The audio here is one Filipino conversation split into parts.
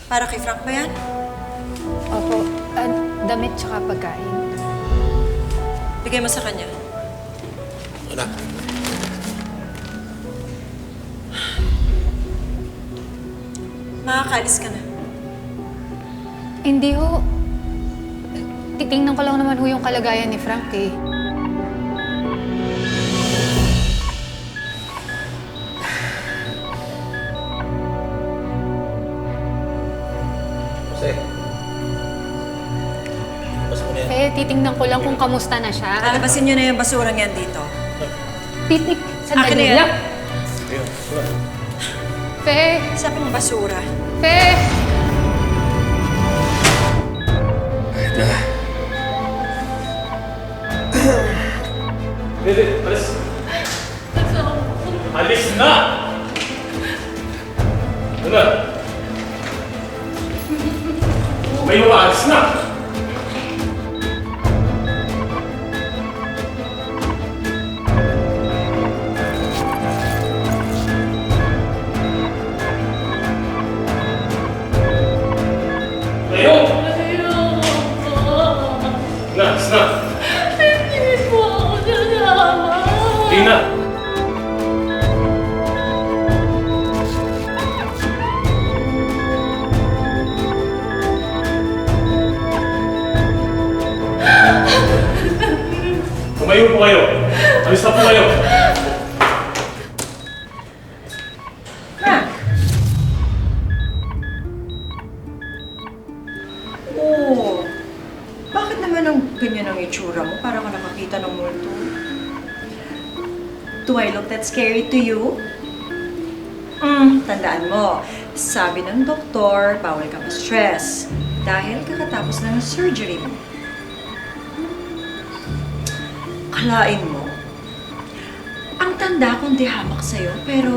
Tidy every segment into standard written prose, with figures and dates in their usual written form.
Para kay Frank ba yan? Opo, damit tsaka pagkain. Bigay mo sa kanya. Anak. Makakaalis ka na. Hindi ho. Titingnan ko lang naman ho yung kalagayan ni Frank eh. Jose. Labas mo na yan. Eh, titingnan ko lang kung kamusta na siya. Lalabasin niyo na yung basurang yan dito. Titik, Akin na sandali yan. lang. Ayun, wala. Fe, Sabi ng basura. Fe! Aida. Dede, alis. Alis na! Ano na? May alis na! Tayo! Na, alis na! Hindi po ako nanama. Hindi na! Tumayo po kayo! Alis na po kayo! Frank! Oh, bakit naman ang ganyan ang itsura mo? Parang ka nakakita ng multo. Do I look that scary to you? Tandaan mo, sabi ng doktor, bawal ka ma-stress dahil kakatapos na ng surgery mo. Kalain mo, ang tanda kong di hamak sa'yo, pero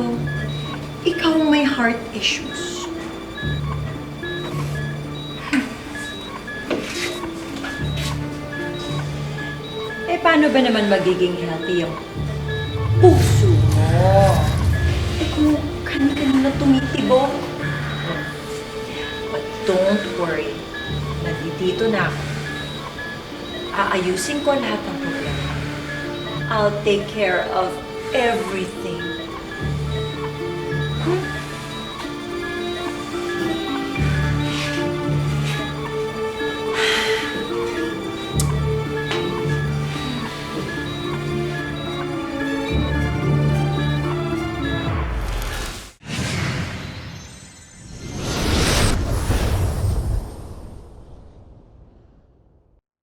ikaw ang may heart issues. Eh, paano ba naman magiging healthy yung puso mo? Eh, kung kani-kanina tumitibok. But don't worry. Nandito na ako. Aayusin ko lahat ng problema. I'll take care of everything.